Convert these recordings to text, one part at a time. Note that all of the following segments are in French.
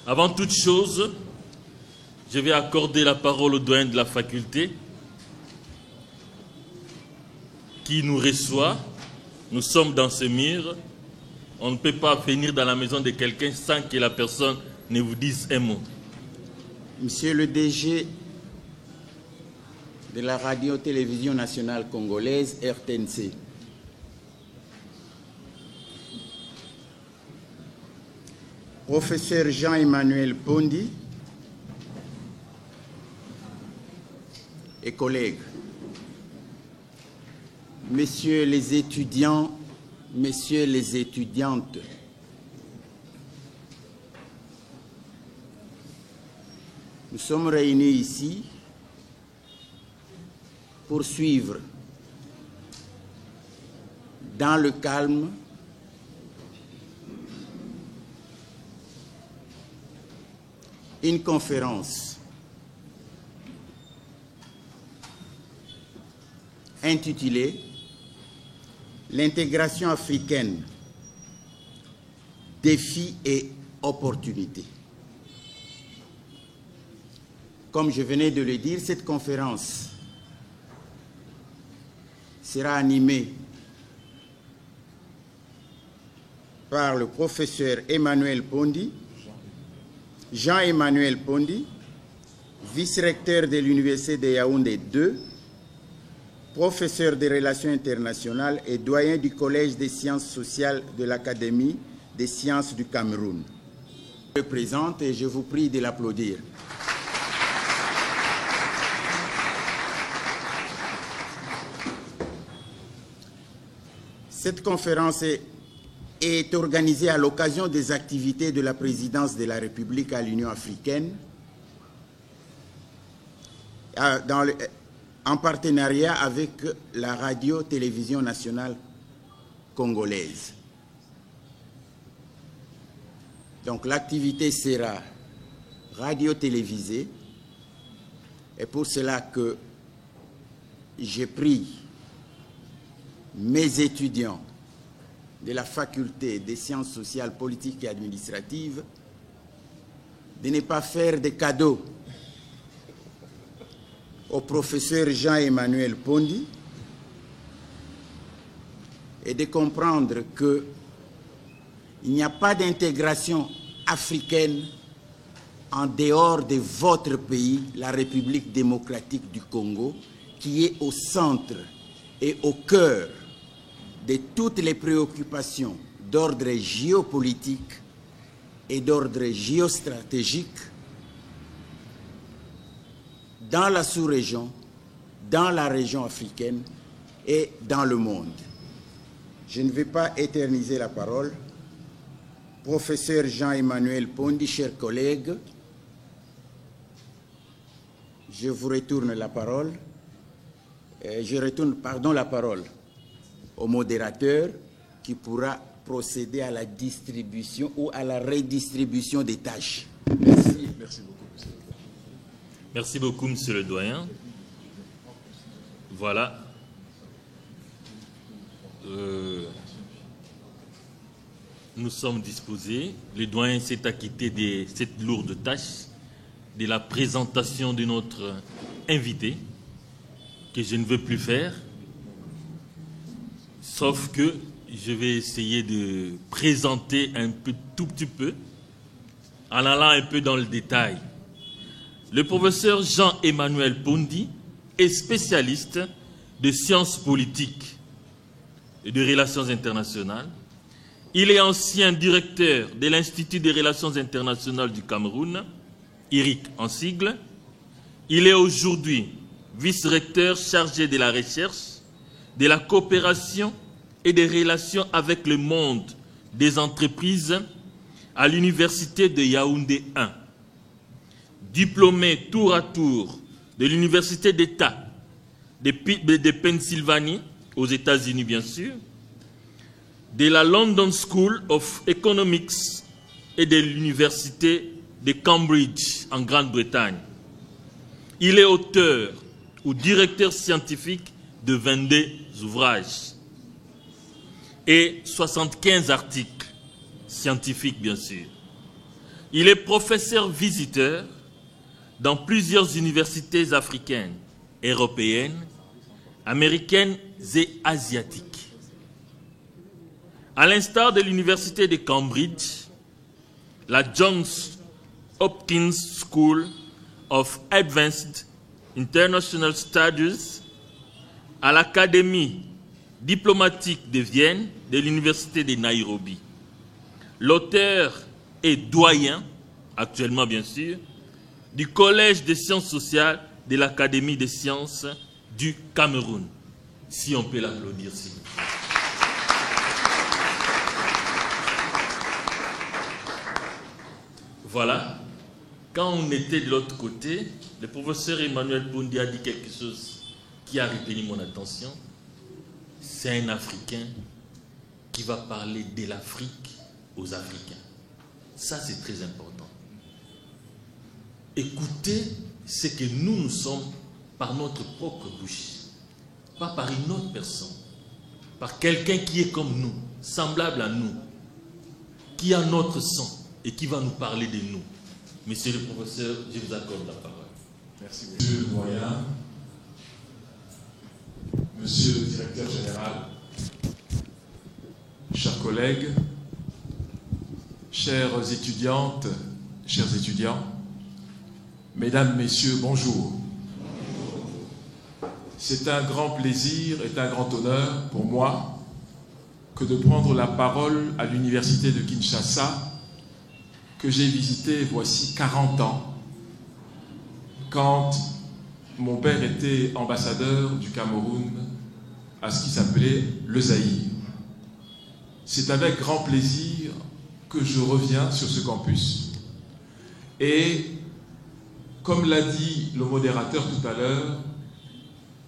Avant toute chose, je vais accorder la parole au doyen de la faculté qui nous reçoit. Nous sommes dans ce mur. On ne peut pas venir dans la maison de quelqu'un sans que la personne ne vous dise un mot. Monsieur le DG de la Radio-Télévision nationale congolaise, RTNC. Professeur Jean-Emmanuel Pondi et collègues, messieurs les étudiants, messieurs les étudiantes, nous sommes réunis ici pour suivre dans le calme une conférence intitulée « L'intégration africaine, défis et opportunités ». Comme je venais de le dire, cette conférence sera animée par le professeur Emmanuel Pondi, Jean-Emmanuel Pondi, vice-recteur de l'Université de Yaoundé 2, professeur des relations internationales et doyen du Collège des sciences sociales de l'Académie des sciences du Cameroun. Je me présente et je vous prie de l'applaudir. Cette conférence est organisée à l'occasion des activités de la présidence de la République à l'Union africaine, en partenariat avec la Radio-Télévision nationale congolaise. Donc l'activité sera radio-télévisée, et pour cela que j'ai pris mes étudiants de la faculté des sciences sociales, politiques et administratives de ne pas faire de cadeaux au professeur Jean-Emmanuel Pondi et de comprendre qu'il n'y a pas d'intégration africaine en dehors de votre pays, la République démocratique du Congo, qui est au centre et au cœur de toutes les préoccupations d'ordre géopolitique et d'ordre géostratégique dans la sous-région, dans la région africaine et dans le monde. Je ne vais pas éterniser la parole. Professeur Jean-Emmanuel Pondi, chers collègues, je vous retourne la parole. Je retourne, la parole au modérateur qui pourra procéder à la distribution ou à la redistribution des tâches. Merci. Merci beaucoup, monsieur le doyen. Merci beaucoup, monsieur le doyen. Voilà. Nous sommes disposés. Le doyen s'est acquitté de cette lourde tâche de la présentation de notre invité, que je ne veux plus faire. Sauf que je vais essayer de présenter un peu, tout petit peu, en allant un peu dans le détail. Le professeur Jean-Emmanuel Pondi est spécialiste de sciences politiques et de relations internationales. Il est ancien directeur de l'Institut des relations internationales du Cameroun, IRIC en sigle. Il est aujourd'hui vice-recteur chargé de la recherche, de la coopération et des relations avec le monde des entreprises à l'université de Yaoundé 1. Diplômé tour à tour de l'université d'État de Pennsylvanie, aux États-Unis bien sûr, de la London School of Economics et de l'université de Cambridge en Grande-Bretagne. Il est auteur ou directeur scientifique de 22 ouvrages et 75 articles scientifiques, bien sûr. Il est professeur visiteur dans plusieurs universités africaines, européennes, américaines et asiatiques. À l'instar de l'université de Cambridge, la Johns Hopkins School of Advanced International Studies, à l'Académie diplomatique de Vienne de l'université de Nairobi. L'auteur est doyen, actuellement bien sûr, du Collège des sciences sociales de l'Académie des sciences du Cameroun. Si on peut l'applaudir, s'il vous plaît. Voilà. Quand on était de l'autre côté, le professeur Emmanuel Pondi a dit quelque chose qui a retenu mon attention. C'est un Africain qui va parler de l'Afrique aux Africains. Ça, c'est très important. Écoutez ce que nous sommes par notre propre bouche, pas par une autre personne, par quelqu'un qui est comme nous, semblable à nous, qui a notre sang et qui va nous parler de nous. Monsieur le professeur, je vous accorde la parole. Merci, monsieur le doyen, monsieur le directeur général, chers collègues, chères étudiantes, chers étudiants, mesdames, messieurs, bonjour. C'est un grand plaisir et un grand honneur pour moi que de prendre la parole à l'université de Kinshasa que j'ai visitée voici 40 ans, quand mon père était ambassadeur du Cameroun à ce qui s'appelait le Zaïre. C'est avec grand plaisir que je reviens sur ce campus. Et comme l'a dit le modérateur tout à l'heure,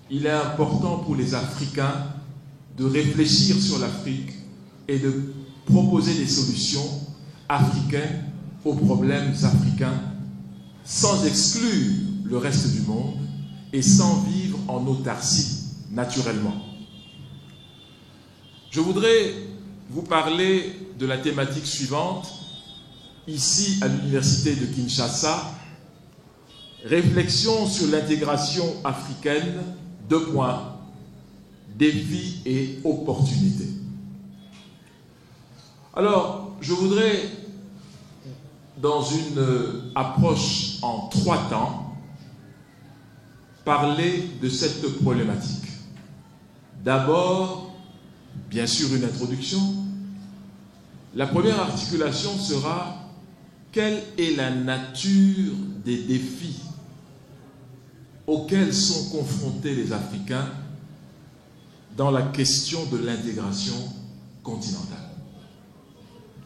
il est important pour les Africains de réfléchir sur l'Afrique et de proposer des solutions africaines aux problèmes africains sans exclure le reste du monde et sans vivre en autarcie naturellement. Je voudrais vous parler de la thématique suivante, ici à l'université de Kinshasa, réflexion sur l'intégration africaine, 2 points, défis et opportunités. Alors, je voudrais, dans une approche en 3 temps, parler de cette problématique. D'abord, bien sûr, une introduction. La première articulation sera quelle est la nature des défis auxquels sont confrontés les Africains dans la question de l'intégration continentale.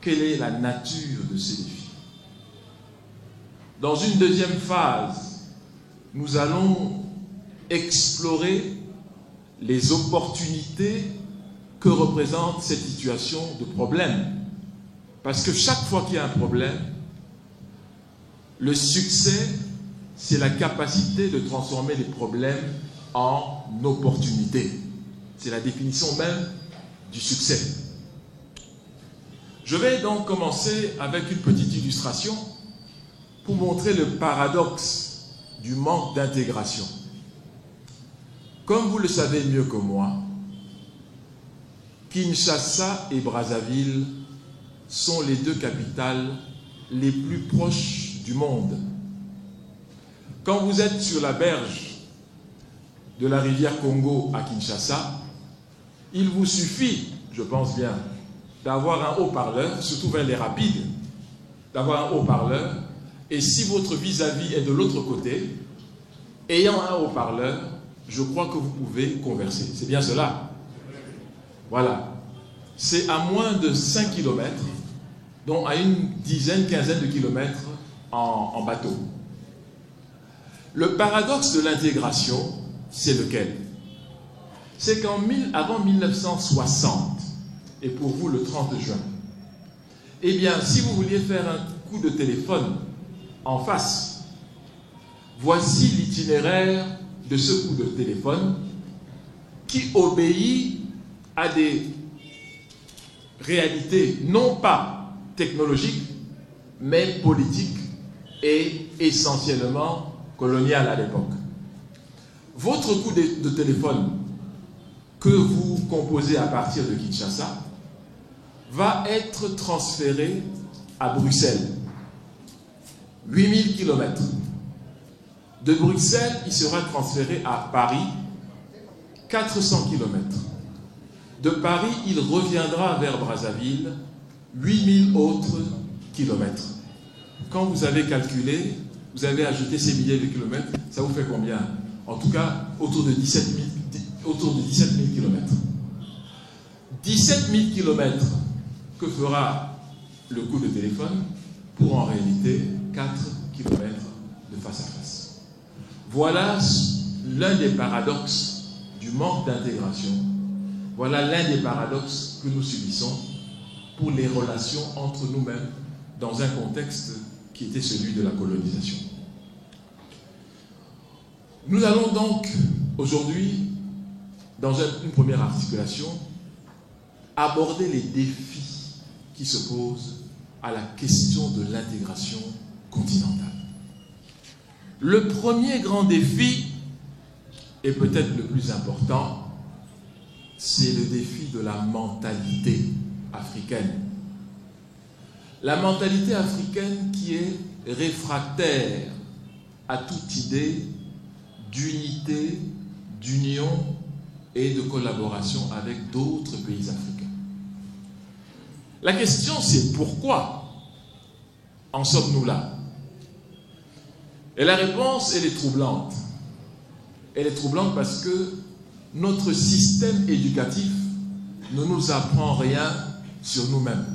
Quelle est la nature de ces défis? Dans une deuxième phase, nous allons explorer les opportunités que représente cette situation de problème. Parce que chaque fois qu'il y a un problème, le succès, c'est la capacité de transformer les problèmes en opportunités. C'est la définition même du succès. Je vais donc commencer avec une petite illustration pour montrer le paradoxe du manque d'intégration. Comme vous le savez mieux que moi, Kinshasa et Brazzaville sont les 2 capitales les plus proches du monde. Quand vous êtes sur la berge de la rivière Congo à Kinshasa, il vous suffit, je pense bien, d'avoir un haut-parleur, surtout vers les rapides, d'avoir un haut-parleur, et si votre vis-à-vis est de l'autre côté, ayant un haut-parleur, je crois que vous pouvez converser. C'est bien cela. Voilà. C'est à moins de 5 km, donc à une dizaine, quinzaine de kilomètres en bateau. Le paradoxe de l'intégration, c'est lequel? C'est qu'avant 1960, et pour vous le 30 juin, eh bien, si vous vouliez faire un coup de téléphone en face, voici l'itinéraire de ce coup de téléphone qui obéit à des réalités non pas technologiques, mais politique et essentiellement colonial à l'époque. Votre coup de téléphone que vous composez à partir de Kinshasa va être transféré à Bruxelles. 8000 km. De Bruxelles, il sera transféré à Paris, 400 km. De Paris, il reviendra vers Brazzaville, 8000 autres kilomètres. Quand vous avez calculé, vous avez ajouté ces milliers de kilomètres, ça vous fait combien? En tout cas, autour de 17 000 kilomètres. 17 000 kilomètres que fera le coup de téléphone pour en réalité 4 kilomètres de face à face. Voilà l'un des paradoxes du manque d'intégration. Voilà l'un des paradoxes que nous subissons pour les relations entre nous-mêmes dans un contexte qui était celui de la colonisation. Nous allons donc aujourd'hui, dans une première articulation, aborder les défis qui se posent à la question de l'intégration continentale. Le premier grand défi, et peut-être le plus important, c'est le défi de la mentalité africaine. La mentalité africaine qui est réfractaire à toute idée d'unité, d'union et de collaboration avec d'autres pays africains. La question, c'est pourquoi en sommes-nous là? Et la réponse, elle est troublante. Elle est troublante parce que notre système éducatif ne nous apprend rien sur nous-mêmes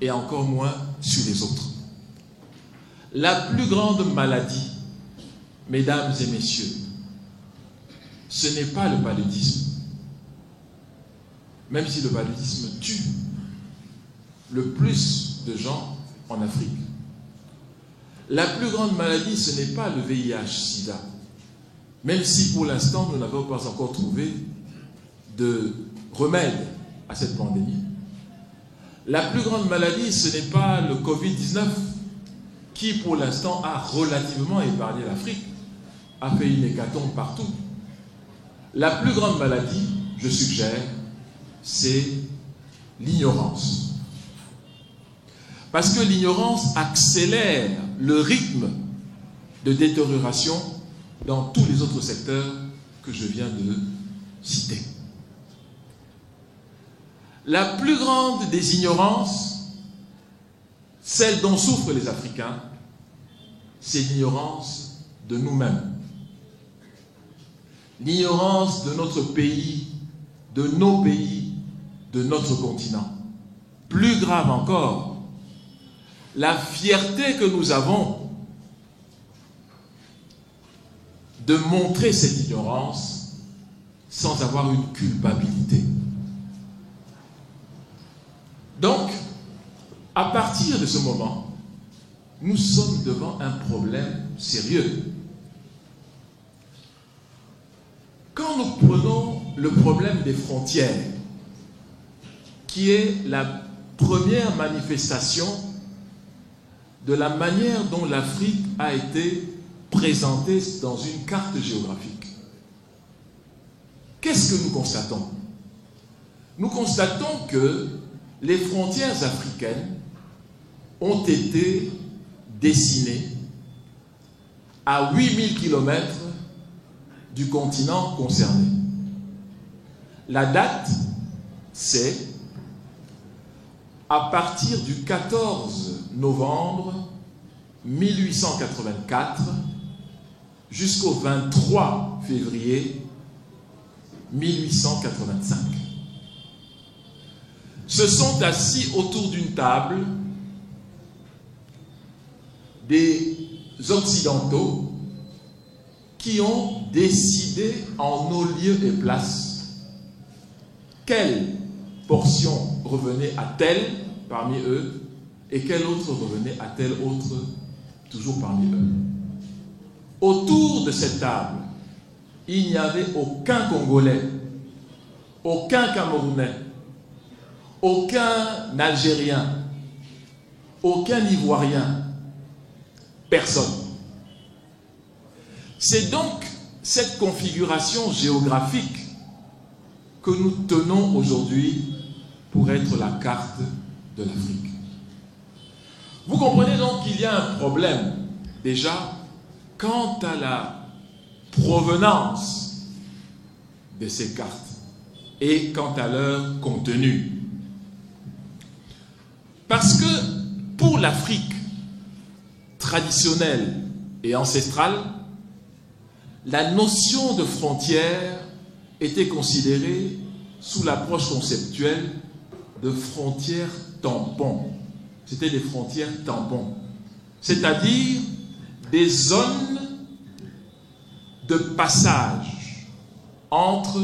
et encore moins sur les autres. La plus grande maladie, mesdames et messieurs, ce n'est pas le paludisme, même si le paludisme tue le plus de gens en Afrique. La plus grande maladie, ce n'est pas le VIH-Sida, même si pour l'instant nous n'avons pas encore trouvé de remède à cette pandémie. La plus grande maladie, ce n'est pas le Covid-19, qui pour l'instant a relativement épargné l'Afrique, a fait une hécatombe partout. La plus grande maladie, je suggère, c'est l'ignorance. Parce que l'ignorance accélère le rythme de détérioration dans tous les autres secteurs que je viens de citer. La plus grande des ignorances, celle dont souffrent les Africains, c'est l'ignorance de nous-mêmes. L'ignorance de notre pays, de nos pays, de notre continent. Plus grave encore, la fierté que nous avons de montrer cette ignorance sans avoir une culpabilité. Donc, à partir de ce moment, nous sommes devant un problème sérieux. Quand nous prenons le problème des frontières, qui est la première manifestation de la manière dont l'Afrique a été présentée dans une carte géographique, qu'est-ce que nous constatons? Nous constatons que les frontières africaines ont été dessinées à 8000 km du continent concerné. La date, c'est à partir du 14 novembre 1884 jusqu'au 23 février 1885. Se sont assis autour d'une table des Occidentaux qui ont décidé en nos lieux et places quelle portion revenait à tel parmi eux et quelle autre revenait à tel autre toujours parmi eux. Autour de cette table, il n'y avait aucun Congolais, aucun Camerounais, aucun Algérien, aucun Ivoirien, personne. C'est donc cette configuration géographique que nous tenons aujourd'hui pour être la carte de l'Afrique. Vous comprenez donc qu'il y a un problème, déjà, quant à la provenance de ces cartes et quant à leur contenu. Parce que pour l'Afrique traditionnelle et ancestrale, la notion de frontière était considérée sous l'approche conceptuelle de frontières tampons. C'était des frontières tampons, c'est-à-dire des zones de passage entre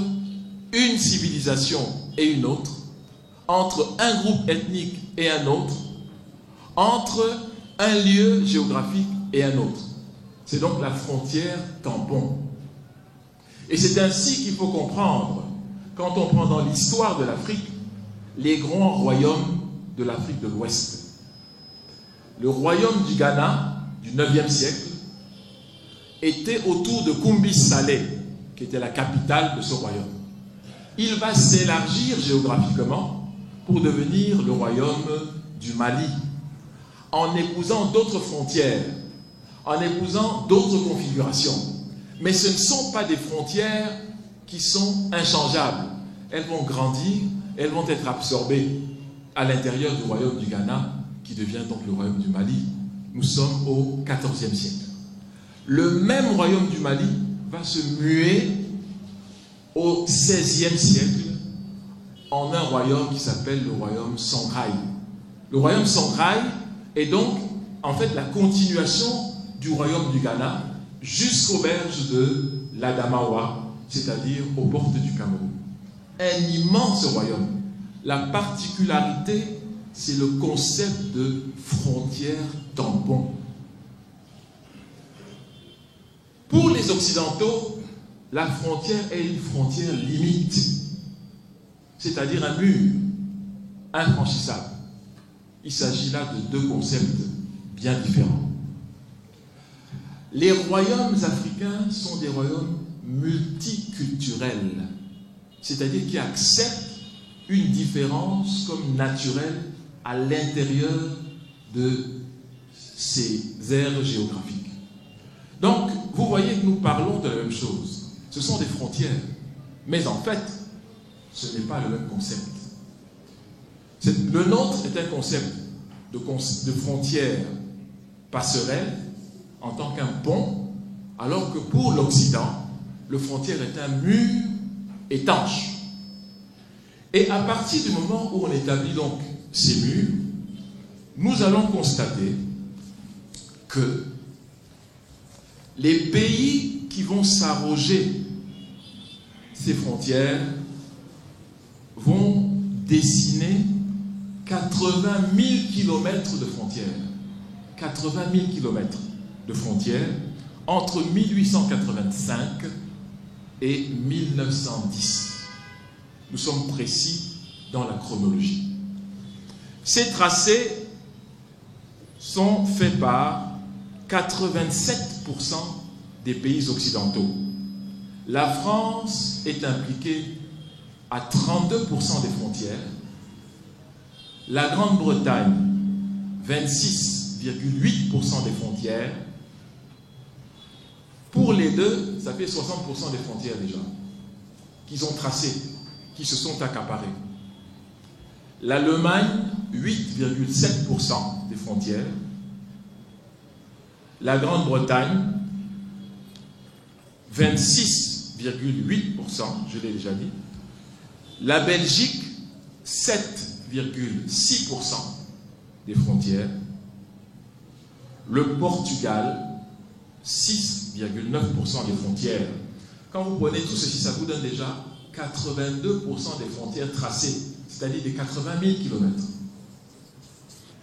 une civilisation et une autre, entre un groupe ethnique et un autre, entre un lieu géographique et un autre. C'est donc la frontière tampon. Et c'est ainsi qu'il faut comprendre, quand on prend dans l'histoire de l'Afrique, les grands royaumes de l'Afrique de l'Ouest. Le royaume du Ghana, du 9e siècle, était autour de Kumbi-Salé, qui était la capitale de ce royaume. Il va s'élargir géographiquement pour devenir le royaume du Mali, en épousant d'autres frontières, en épousant d'autres configurations. Mais ce ne sont pas des frontières qui sont inchangeables. Elles vont grandir, elles vont être absorbées à l'intérieur du royaume du Ghana, qui devient donc le royaume du Mali. Nous sommes au XIVe siècle. Le même royaume du Mali va se muer au XVIe siècle en un royaume qui s'appelle le royaume Songhai. Le royaume Songhai est donc en fait la continuation du royaume du Ghana jusqu'aux berges de l'Adamawa, c'est-à-dire aux portes du Cameroun. Un immense royaume. La particularité, c'est le concept de frontière tampon. Pour les Occidentaux, la frontière est une frontière limite, c'est-à-dire un mur infranchissable. Il s'agit là de deux concepts bien différents. Les royaumes africains sont des royaumes multiculturels, c'est-à-dire qui acceptent une différence comme naturelle à l'intérieur de ces aires géographiques. Donc, vous voyez que nous parlons de la même chose. Ce sont des frontières. Mais en fait, ce n'est pas le même concept. Le nôtre est un concept de frontière passerelle en tant qu'un pont, alors que pour l'Occident, le frontière est un mur étanche. Et à partir du moment où on établit donc ces murs, nous allons constater que les pays qui vont s'arroger ces frontières vont dessiner 80 000 km de frontières. 80 000 km de frontières entre 1885 et 1910. Nous sommes précis dans la chronologie. Ces tracés sont faits par 87% des pays occidentaux. La France est impliquée à 32% des frontières. La Grande-Bretagne, 26,8% des frontières. Pour les deux, ça fait 60% des frontières déjà, qu'ils ont tracées, qui se sont accaparées. L'Allemagne, 8,7% des frontières. La Grande-Bretagne, 26,8%, je l'ai déjà dit. La Belgique, 7,6% des frontières. Le Portugal, 6,9% des frontières. Quand vous prenez tout ceci, ça vous donne déjà 82% des frontières tracées, c'est-à-dire des 80 000 km.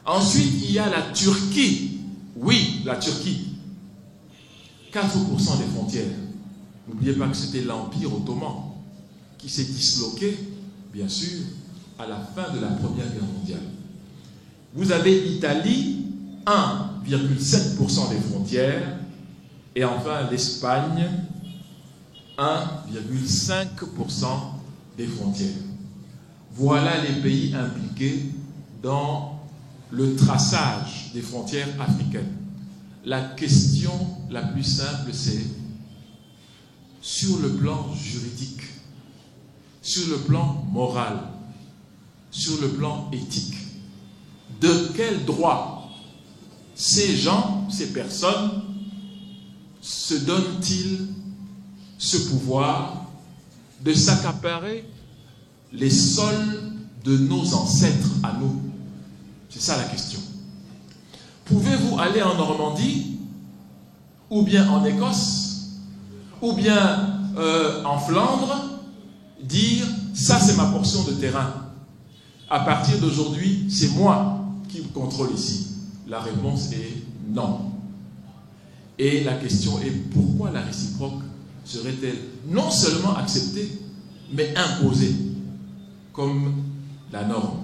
Ensuite, il y a la Turquie. Oui, la Turquie. 4% des frontières. N'oubliez pas que c'était l'Empire ottoman qui s'est disloqué, bien sûr, à la fin de la Première Guerre mondiale. Vous avez l'Italie, 1,7% des frontières, et enfin l'Espagne, 1,5% des frontières. Voilà les pays impliqués dans le traçage des frontières africaines. La question la plus simple, c'est sur le plan juridique, sur le plan moral, sur le plan éthique, de quel droit ces gens, ces personnes, se donnent-ils ce pouvoir de s'accaparer les sols de nos ancêtres à nous? C'est ça la question. Pouvez-vous aller en Normandie, ou bien en Écosse, ou bien en Flandre, dire « ça c'est ma portion de terrain. À partir d'aujourd'hui, c'est moi qui vous contrôle ici ». La réponse est non. Et la question est pourquoi la réciproque serait-elle non seulement acceptée, mais imposée comme la norme?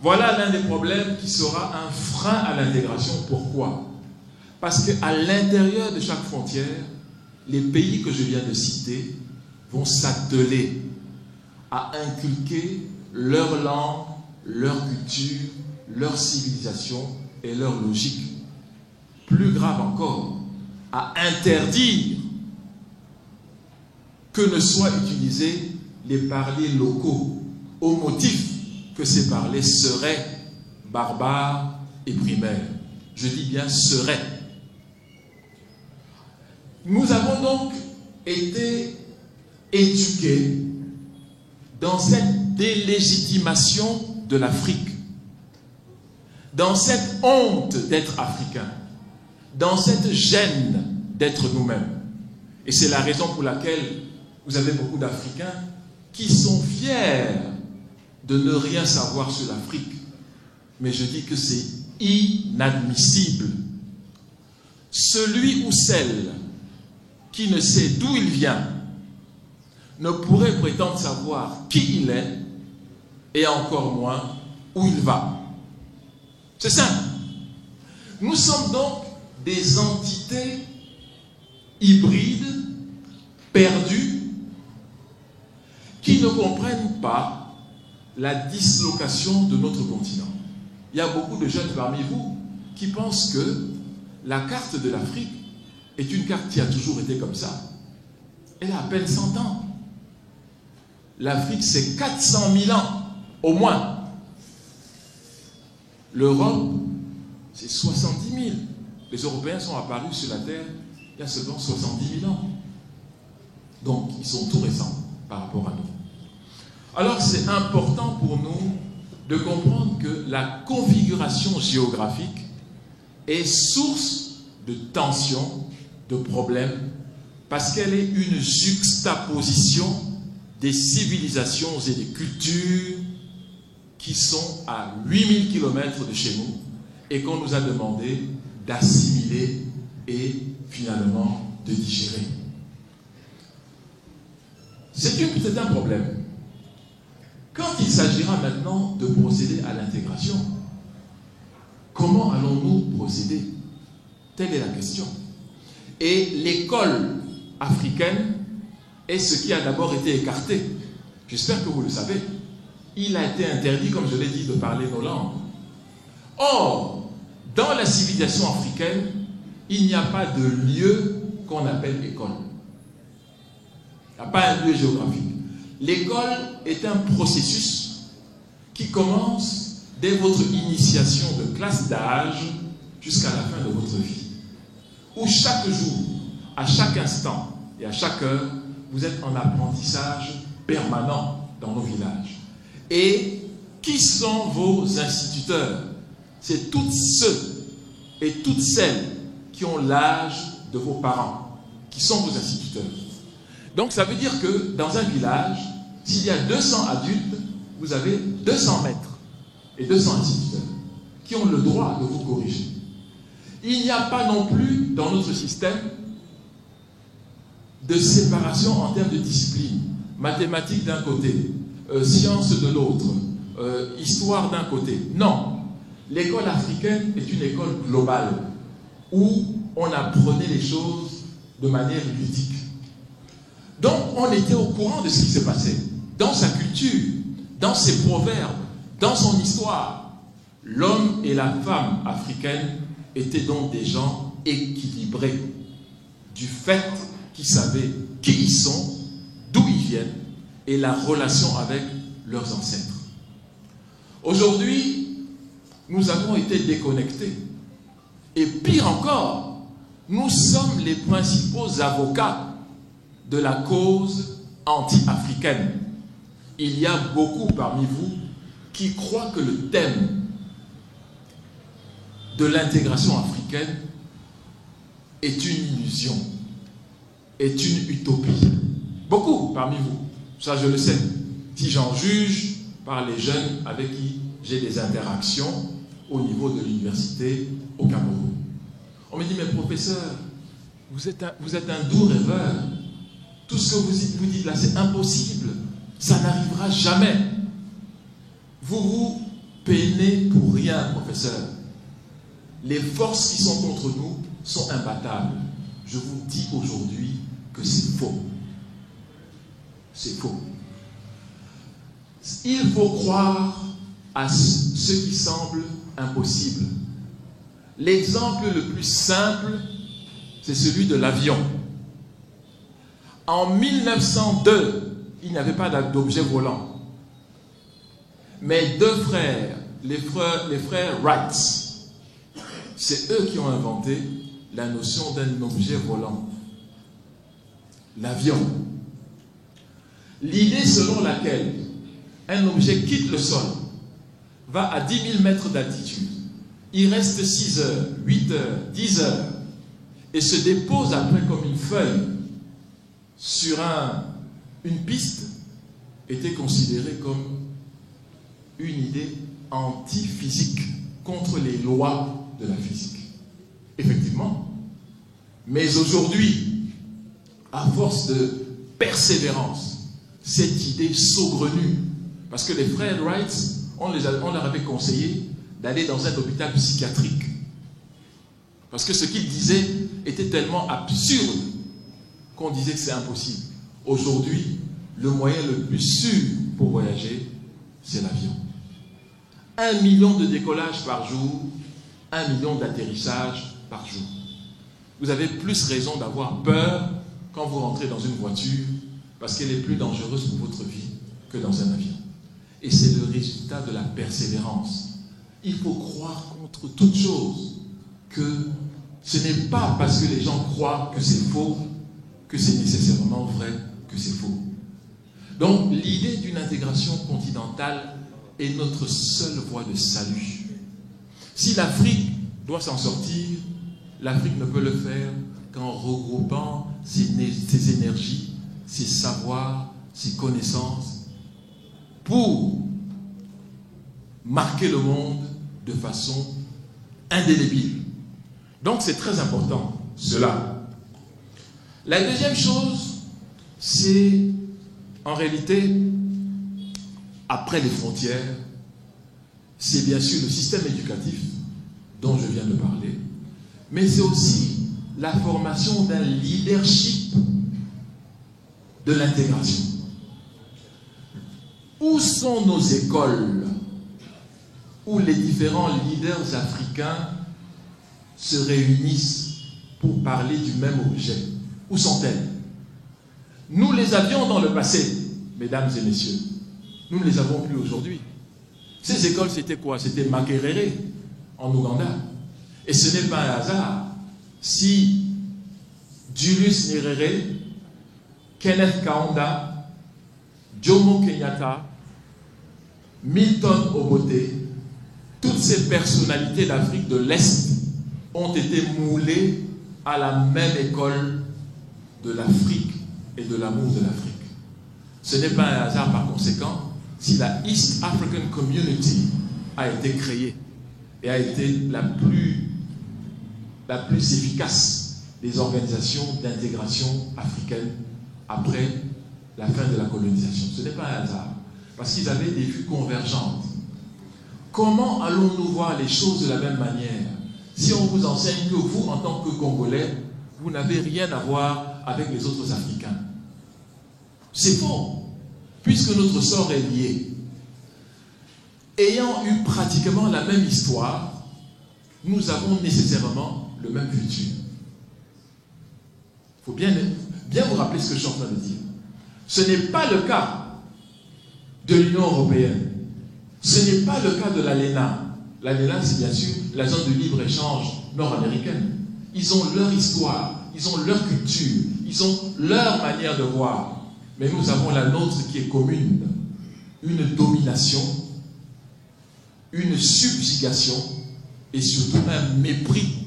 Voilà l'un des problèmes qui sera un frein à l'intégration. Pourquoi? Parce qu'à l'intérieur de chaque frontière, les pays que je viens de citer vont s'atteler à inculquer leur langue, leur culture, leur civilisation et leur logique. Plus grave encore, à interdire que ne soient utilisés les parlers locaux au motif que ces parlers seraient barbares et primaires. Je dis bien seraient. Nous avons donc été éduqués dans cette délégitimation de l'Afrique, dans cette honte d'être africain, dans cette gêne d'être nous-mêmes. Et c'est la raison pour laquelle vous avez beaucoup d'Africains qui sont fiers de ne rien savoir sur l'Afrique. Mais je dis que c'est inadmissible. Celui ou celle qui ne sait d'où il vient ne pourrait prétendre savoir qui il est et encore moins où il va. C'est simple. Nous sommes donc des entités hybrides, perdues, qui ne comprennent pas la dislocation de notre continent. Il y a beaucoup de jeunes parmi vous qui pensent que la carte de l'Afrique est une carte qui a toujours été comme ça. Elle a à peine 100 ans. L'Afrique, c'est 400 000 ans, au moins. L'Europe, c'est 70 000. Les Européens sont apparus sur la Terre il y a seulement 70 000 ans. Donc, ils sont tout récents par rapport à nous. Alors, c'est important pour nous de comprendre que la configuration géographique est source de tensions, de problèmes, parce qu'elle est une juxtaposition des civilisations et des cultures qui sont à 8000 km de chez nous et qu'on nous a demandé d'assimiler et finalement de digérer. C'est un problème. Quand il s'agira maintenant de procéder à l'intégration, comment allons-nous procéder? Telle est la question. Et l'école africaine est ce qui a d'abord été écarté. J'espère que vous le savez. Il a été interdit, comme je l'ai dit, de parler nos langues. Or, dans la civilisation africaine, il n'y a pas de lieu qu'on appelle école. Il n'y a pas un lieu géographique. L'école est un processus qui commence dès votre initiation de classe d'âge jusqu'à la fin de votre vie. Où chaque jour, à chaque instant et à chaque heure, vous êtes en apprentissage permanent dans nos villages. Et qui sont vos instituteurs? C'est toutes ceux et toutes celles qui ont l'âge de vos parents, qui sont vos instituteurs. Donc ça veut dire que dans un village, s'il y a 200 adultes, vous avez 200 maîtres et 200 instituteurs qui ont le droit de vous corriger. Il n'y a pas non plus dans notre système de séparation en termes de discipline. Mathématiques d'un côté, sciences de l'autre, histoire d'un côté. Non. l'école africaine est une école globale où on apprenait les choses de manière ludique. Donc on était au courant de ce qui se passait dans sa culture, dans ses proverbes, dans son histoire. L'homme et la femme africaine étaient donc des gens équilibrés du fait qu'ils savaient qui ils sont, d'où ils viennent et la relation avec leurs ancêtres. Aujourd'hui, nous avons été déconnectés. Et pire encore, nous sommes les principaux avocats de la cause anti-africaine. Il y a beaucoup parmi vous qui croient que le thème de l'intégration africaine est une illusion, est une utopie. Beaucoup parmi vous, ça je le sais, si j'en juge par les jeunes avec qui j'ai des interactions au niveau de l'université au Cameroun. On me dit, mais professeur, vous êtes un doux rêveur. Tout ce que vous dites là, c'est impossible. Ça n'arrivera jamais. Vous vous peinez pour rien, professeur. Les forces qui sont contre nous sont imbattables. Je vous dis aujourd'hui que c'est faux. C'est faux. Il faut croire à ce qui semble impossible. L'exemple le plus simple, c'est celui de l'avion. En 1902, il n'y avait pas d'objet volant. Mais deux frères, les frères Wright, c'est eux qui ont inventé la notion d'un objet volant. L'avion. L'idée selon laquelle un objet quitte le sol, va à 10 000 mètres d'altitude, il reste 6 heures, 8 heures, 10 heures, et se dépose après comme une feuille sur une piste, était considérée comme une idée anti-physique, contre les lois de la physique. Effectivement. Mais aujourd'hui, à force de persévérance, cette idée saugrenue, parce que les frères Wright, on leur avait conseillé d'aller dans un hôpital psychiatrique. Parce que ce qu'ils disaient était tellement absurde qu'on disait que c'est impossible. Aujourd'hui, le moyen le plus sûr pour voyager, c'est l'avion. 1 million de décollages par jour, 1 million d'atterrissages par jour. Vous avez plus raison d'avoir peur quand vous rentrez dans une voiture parce qu'elle est plus dangereuse pour votre vie que dans un avion. Et c'est le résultat de la persévérance. Il faut croire contre toute chose que ce n'est pas parce que les gens croient que c'est faux que c'est nécessairement vrai que c'est faux. Donc l'idée d'une intégration continentale est notre seule voie de salut. Si l'Afrique doit s'en sortir, l'Afrique ne peut le faire qu'en regroupant ses énergies, ses savoirs, ses connaissances pour marquer le monde de façon indélébile. Donc c'est très important, cela. La deuxième chose, c'est en réalité, après les frontières, c'est bien sûr le système éducatif dont je viens de parler, mais c'est aussi la formation d'un leadership de l'intégration. Où sont nos écoles où les différents leaders africains se réunissent pour parler du même objet? Où sont-elles? Nous les avions dans le passé, mesdames et messieurs. Nous ne les avons plus aujourd'hui. Ces écoles, c'était quoi? C'était Makerere, en Ouganda. Et ce n'est pas un hasard si Julius Nyerere, Kenneth Kaunda, Jomo Kenyatta, Milton Obote, toutes ces personnalités d'Afrique de l'Est ont été moulées à la même école de l'Afrique et de l'amour de l'Afrique. Ce n'est pas un hasard par conséquent si la East African Community a été créée et a été la plus efficace des organisations d'intégration africaine après la fin de la colonisation. Ce n'est pas un hasard, parce qu'ils avaient des vues convergentes. comment allons-nous voir les choses de la même manière si on vous enseigne que vous, en tant que Congolais, vous n'avez rien à voir avec les autres Africains? C'est faux, puisque notre sort est lié. Ayant eu pratiquement la même histoire, nous avons nécessairement le même futur. Il faut bien vous rappeler ce que je suis en train de dire. Ce n'est pas le cas de l'Union européenne. Ce n'est pas le cas de l'ALENA. L'ALENA, c'est bien sûr la zone de libre-échange nord-américaine. Ils ont leur histoire, ils ont leur culture, ils ont leur manière de voir. Mais nous avons la nôtre qui est commune. Une domination, une subjugation et surtout un mépris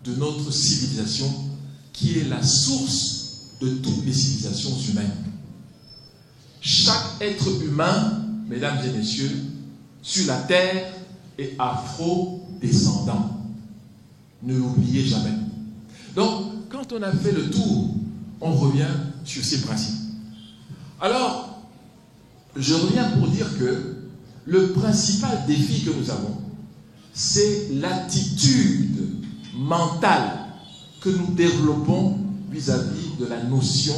de notre civilisation qui est la source de toutes les civilisations humaines. Chaque être humain, mesdames et messieurs, sur la terre est afro-descendant. Ne l'oubliez jamais. Donc, quand on a fait le tour, on revient sur ces principes. Alors, je reviens pour dire que le principal défi que nous avons, c'est l'attitude mentale que nous développons vis-à-vis de la notion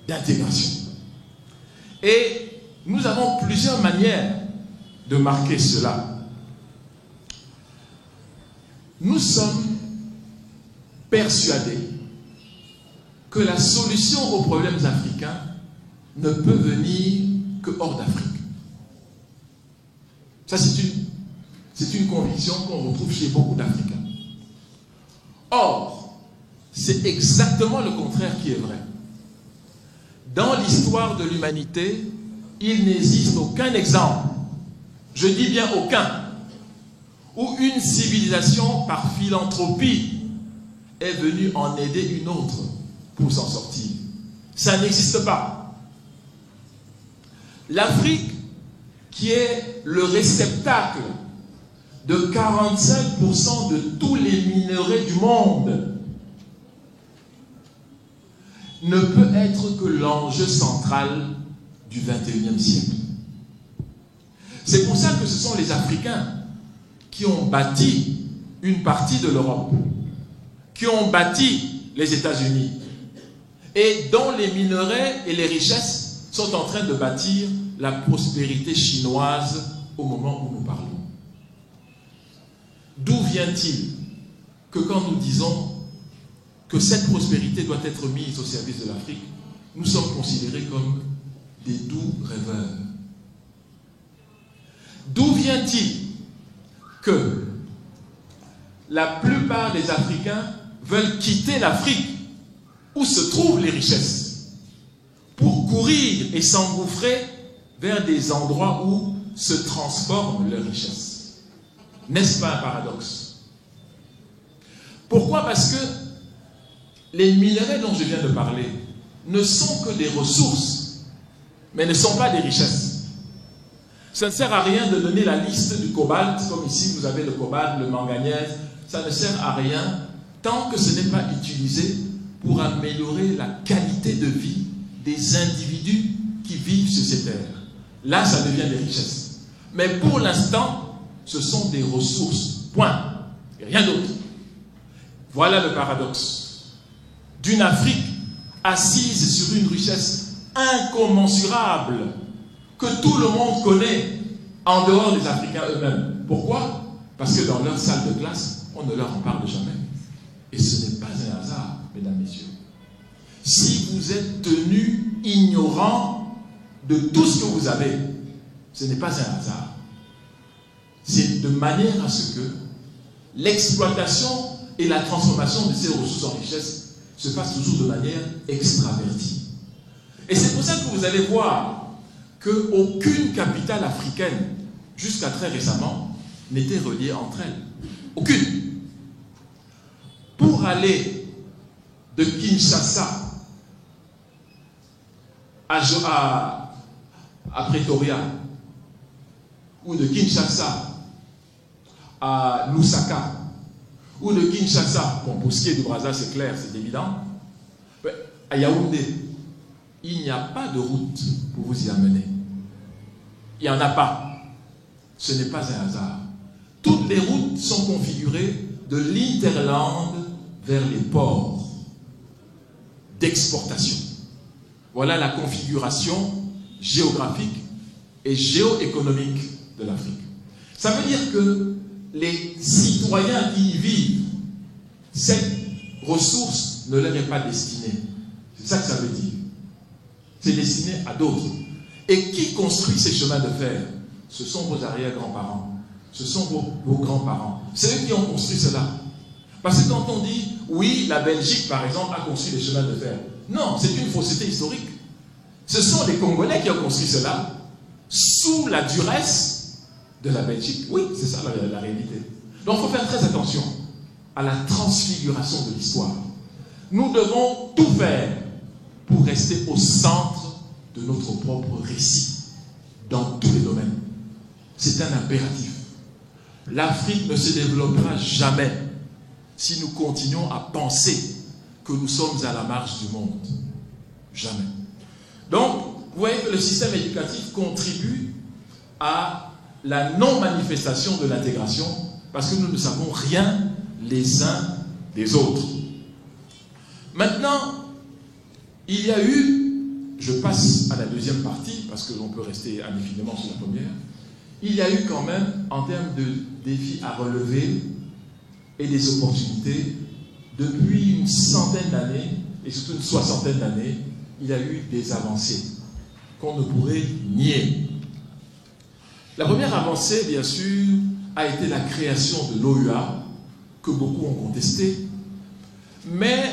d'intégration. Et nous avons plusieurs manières de marquer cela. Nous sommes persuadés que la solution aux problèmes africains ne peut venir que hors d'Afrique. Ça, c'est une conviction qu'on retrouve chez beaucoup d'Africains. Or, c'est exactement le contraire qui est vrai. Dans l'histoire de l'humanité, il n'existe aucun exemple, je dis bien aucun, où une civilisation par philanthropie est venue en aider une autre pour s'en sortir. Ça n'existe pas. L'Afrique, qui est le réceptacle de 45% de tous les minerais du monde, ne peut être que l'enjeu central du XXIe siècle. C'est pour ça que ce sont les Africains qui ont bâti une partie de l'Europe, qui ont bâti les États-Unis, et dont les minerais et les richesses sont en train de bâtir la prospérité chinoise au moment où nous parlons. D'où vient-il que quand nous disons que cette prospérité doit être mise au service de l'Afrique, nous sommes considérés comme des doux rêveurs? D'où vient-il que la plupart des Africains veulent quitter l'Afrique où se trouvent les richesses pour courir et s'engouffrer vers des endroits où se transforment leurs richesses? N'est-ce pas un paradoxe? Pourquoi? Parce que les minerais dont je viens de parler ne sont que des ressources, mais ne sont pas des richesses. Ça ne sert à rien de donner la liste du cobalt, comme ici vous avez le cobalt, le manganèse. Ça ne sert à rien tant que ce n'est pas utilisé pour améliorer la qualité de vie des individus qui vivent sur ces terres. Là, ça devient des richesses. Mais pour l'instant, ce sont des ressources. Point. Et rien d'autre. Voilà le paradoxe d'une Afrique assise sur une richesse incommensurable que tout le monde connaît en dehors des Africains eux-mêmes. Pourquoi? Parce que dans leur salle de classe, on ne leur en parle jamais. Et ce n'est pas un hasard, mesdames, messieurs. Si vous êtes tenus ignorants de tout ce que vous avez, ce n'est pas un hasard. C'est de manière à ce que l'exploitation et la transformation de ces ressources en richesse se fassent toujours de manière extravertie. Et c'est pour ça que vous allez voir qu'aucune capitale africaine, jusqu'à très récemment, n'était reliée entre elles. Aucune. Pour aller de Kinshasa à Pretoria, ou de Kinshasa à Lusaka, ou de Kinshasa, bon, pour ce qui est du Brazza, c'est clair, c'est évident, à Yaoundé, il n'y a pas de route pour vous y amener. Il n'y en a pas. Ce n'est pas un hasard. Toutes les routes sont configurées de l'Interland vers les ports d'exportation. Voilà la configuration géographique et géoéconomique de l'Afrique. Ça veut dire que les citoyens qui y vivent, cette ressource ne leur est pas destinée. C'est ça que ça veut dire. C'est destiné à d'autres. Et qui construit ces chemins de fer? Ce sont vos arrière-grands-parents. Ce sont vos grands-parents. C'est eux qui ont construit cela. Parce que quand on dit, oui, la Belgique, par exemple, a construit les chemins de fer. Non, c'est une fausseté historique. Ce sont les Congolais qui ont construit cela sous la duresse de la Belgique. Oui, c'est ça la réalité. Donc il faut faire très attention à la transfiguration de l'histoire. Nous devons tout faire pour rester au centre de notre propre récit, dans tous les domaines. C'est un impératif. L'Afrique ne se développera jamais si nous continuons à penser que nous sommes à la marge du monde. Jamais. Donc, vous voyez que le système éducatif contribue à la non-manifestation de l'intégration parce que nous ne savons rien les uns des autres. Maintenant, il y a eu, je passe à la deuxième partie parce que l'on peut rester indéfiniment sur la première, il y a eu quand même, en termes de défis à relever et des opportunités, depuis une centaine d'années, et surtout une soixantaine d'années, il y a eu des avancées qu'on ne pourrait nier. La première avancée, bien sûr, a été la création de l'OUA, que beaucoup ont contesté, mais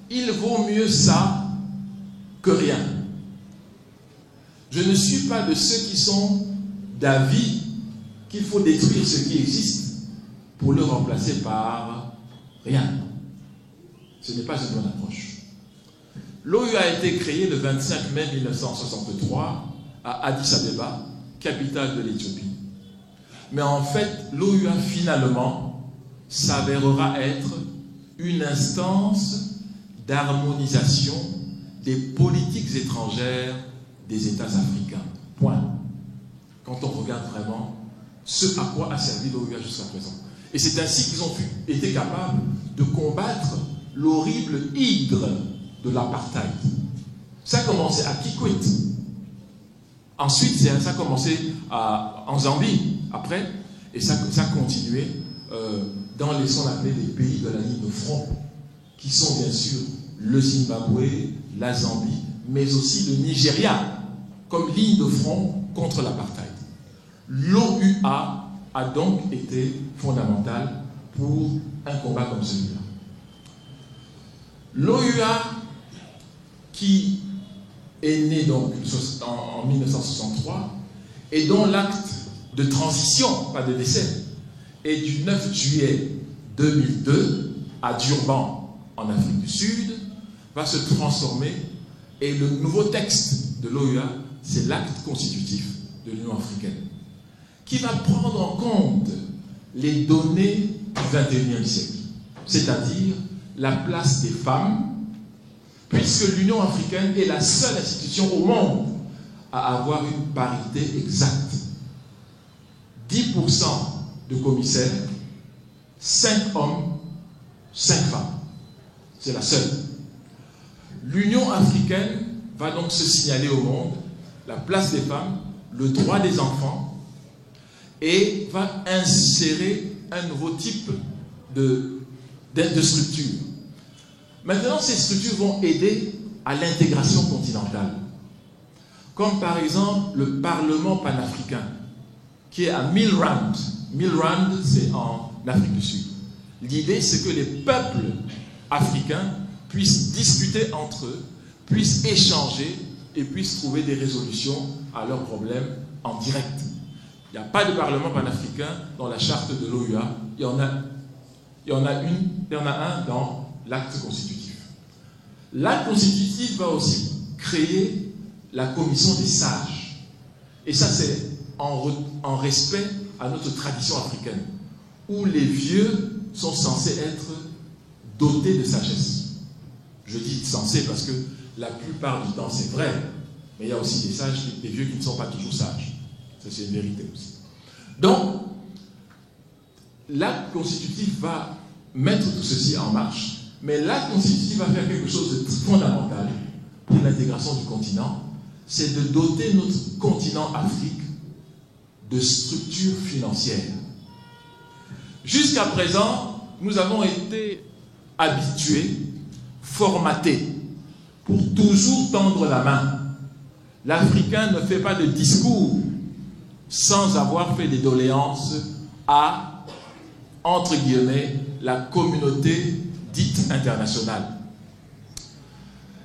il vaut mieux ça que rien. Je ne suis pas de ceux qui sont d'avis qu'il faut détruire ce qui existe pour le remplacer par rien. Ce n'est pas une bonne approche. L'OUA a été créée le 25 mai 1963 à Addis Abeba, capitale de l'Éthiopie. Mais en fait, l'OUA finalement s'avérera être une instance d'harmonisation des politiques étrangères des États africains. Point. Quand on regarde vraiment ce à quoi a servi l'OUA jusqu'à présent. Et c'est ainsi qu'ils ont été capables de combattre l'horrible hydre de l'apartheid. Ça a commencé à Kikwit. Ensuite, ça a commencé en Zambie, après, et ça a continué dans ce qu'on appelait les pays de la ligne de front, qui sont bien sûr le Zimbabwe, la Zambie, mais aussi le Nigeria, comme ligne de front contre l'apartheid. L'OUA a donc été fondamentale pour un combat comme celui-là. L'OUA, qui est né donc en 1963, et dont l'acte de transition, pas de décès, est du 9 juillet 2002 à Durban, en Afrique du Sud, va se transformer, et le nouveau texte de l'OUA, c'est l'acte constitutif de l'Union africaine, qui va prendre en compte les données du XXIe siècle, c'est-à-dire la place des femmes, puisque l'Union africaine est la seule institution au monde à avoir une parité exacte. 10% de commissaires, 5 hommes, 5 femmes. C'est la seule. L'Union africaine va donc se signaler au monde la place des femmes, le droit des enfants, et va insérer un nouveau type de structure. Maintenant, ces structures vont aider à l'intégration continentale. Comme par exemple le Parlement panafricain, qui est à Milrand. Milrand, c'est en Afrique du Sud. L'idée, c'est que les peuples africains puissent discuter entre eux, puissent échanger et puissent trouver des résolutions à leurs problèmes en direct. Il n'y a pas de Parlement panafricain dans la charte de l'OUA. Il y en a un dans l'acte constitutif. L'acte constitutif va aussi créer la commission des sages. Et ça, c'est en respect à notre tradition africaine, où les vieux sont censés être dotés de sagesse. Je dis censés parce que la plupart du temps, c'est vrai, mais il y a aussi des sages, des vieux qui ne sont pas toujours sages. Ça, c'est une vérité aussi. Donc, l'acte constitutif va mettre tout ceci en marche, mais l'acte constitutif va faire quelque chose de fondamental pour l'intégration du continent, c'est de doter notre continent Afrique de structures financières. Jusqu'à présent, nous avons été habitués, formatés, pour toujours tendre la main. L'Africain ne fait pas de discours sans avoir fait des doléances à, entre guillemets, la communauté dite internationale.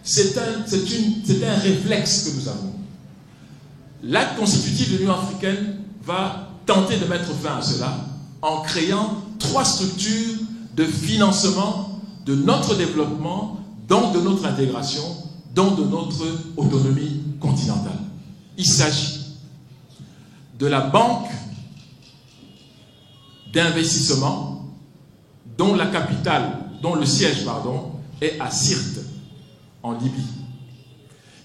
C'est un réflexe que nous avons. L'acte constitutif de l'Union africaine va tenter de mettre fin à cela en créant 3 structures de financement de notre développement, donc de notre intégration, donc de notre autonomie continentale. Il s'agit de la banque d'investissement dont la capitale, dont le siège, est à Sirte, en Libye.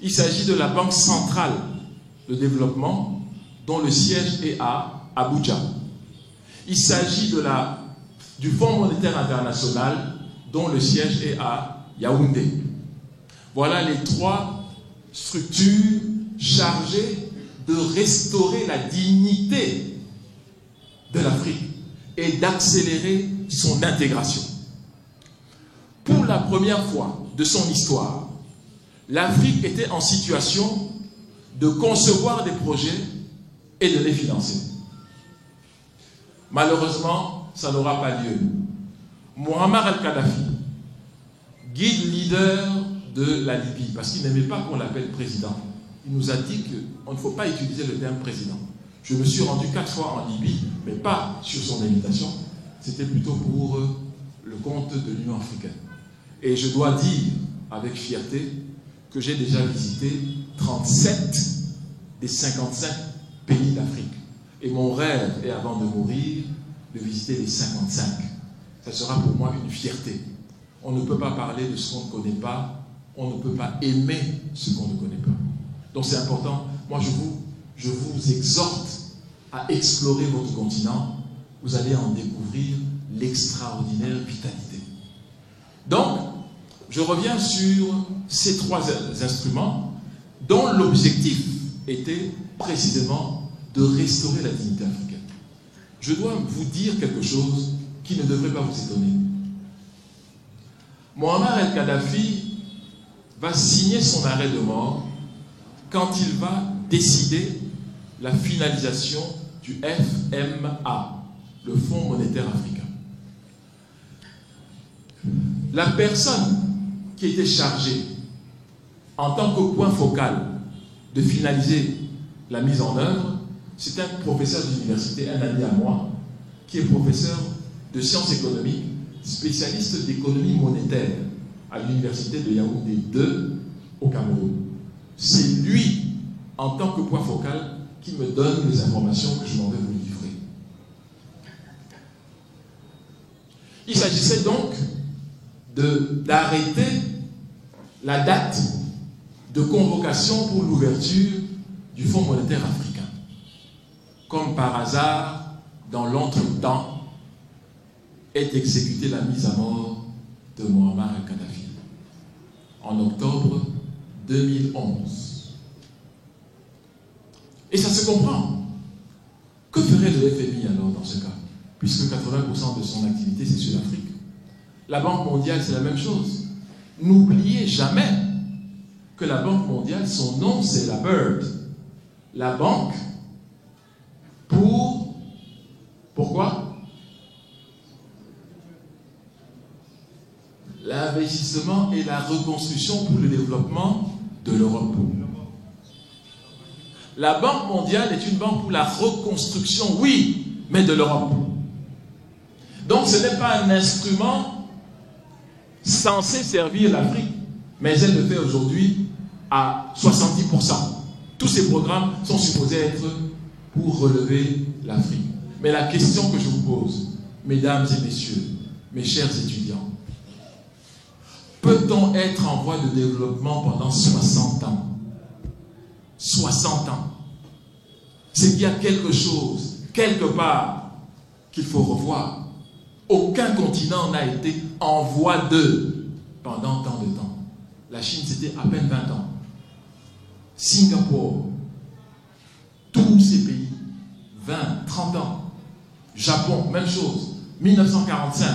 Il s'agit de la Banque centrale de développement dont le siège est à Abuja. Il s'agit du Fonds monétaire international dont le siège est à Yaoundé. Voilà les 3 structures chargées de restaurer la dignité de l'Afrique et d'accélérer son intégration. Pour la première fois de son histoire, l'Afrique était en situation de concevoir des projets et de les financer. Malheureusement, ça n'aura pas lieu. Muammar al-Kadhafi, guide leader de la Libye, parce qu'il n'aimait pas qu'on l'appelle président, il nous a dit qu'on ne faut pas utiliser le terme président. Je me suis rendu 4 fois en Libye, mais pas sur son invitation, c'était plutôt pour le compte de l'Union africaine. Et je dois dire avec fierté que j'ai déjà visité 37 des 55 pays d'Afrique. Et mon rêve est, avant de mourir, de visiter les 55. Ça sera pour moi une fierté. On ne peut pas parler de ce qu'on ne connaît pas, on ne peut pas aimer ce qu'on ne connaît pas. Donc c'est important. Moi, je vous exhorte à explorer votre continent. Vous allez en découvrir l'extraordinaire vitalité. Donc, je reviens sur ces 3 instruments dont l'objectif était précisément de restaurer la dignité africaine. Je dois vous dire quelque chose qui ne devrait pas vous étonner. Muammar el-Kadhafi va signer son arrêt de mort quand il va décider la finalisation du FMA, le Fonds monétaire africain. La personne qui était chargée en tant que point focal de finaliser la mise en œuvre, c'est un professeur d'université, un ami à moi, qui est professeur de sciences économiques, spécialiste d'économie monétaire à l'université de Yaoundé 2 au Cameroun. C'est lui, en tant que point focal, qui me donne les informations que je m'en vais vous livrer. Il s'agissait donc d'arrêter la date de convocation pour l'ouverture du Fonds monétaire africain. Comme par hasard, dans l'entretemps, est exécutée la mise à mort de Muammar el-Kadhafi en octobre 2011. Et ça se comprend. Que ferait le FMI alors dans ce cas? Puisque 80% de son activité c'est sur l'Afrique. La Banque mondiale c'est la même chose. N'oubliez jamais que la Banque mondiale, son nom c'est la BIRD. La banque pourquoi? L'investissement et la reconstruction pour le développement de l'Europe. La Banque mondiale est une banque pour la reconstruction, oui, mais de l'Europe. Donc ce n'est pas un instrument censé servir l'Afrique, mais elle le fait aujourd'hui à 70%. Tous ces programmes sont supposés être pour relever l'Afrique. Mais la question que je vous pose, mesdames et messieurs, mes chers étudiants, peut-on être en voie de développement pendant 60 ans? 60 ans. C'est qu'il y a quelque chose quelque part qu'il faut revoir. Aucun continent n'a été en voie de pendant tant de temps. La Chine, c'était à peine 20 ans. Singapour, tous ces pays, 20, 30 ans. Japon, même chose. 1945,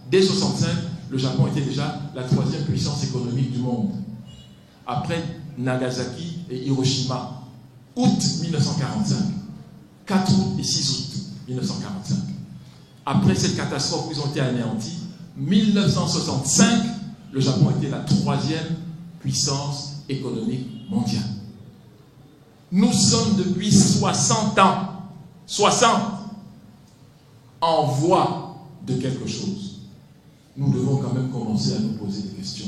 dès 65, le Japon était déjà la 3e puissance économique du monde. Après Nagasaki et Hiroshima, août 1945, 4 août et 6 août 1945. Après cette catastrophe où ils ont été anéantis, 1965, le Japon était la 3e puissance économique mondiale. Nous sommes depuis 60 ans, 60, en voie de quelque chose. Nous devons quand même commencer à nous poser des questions.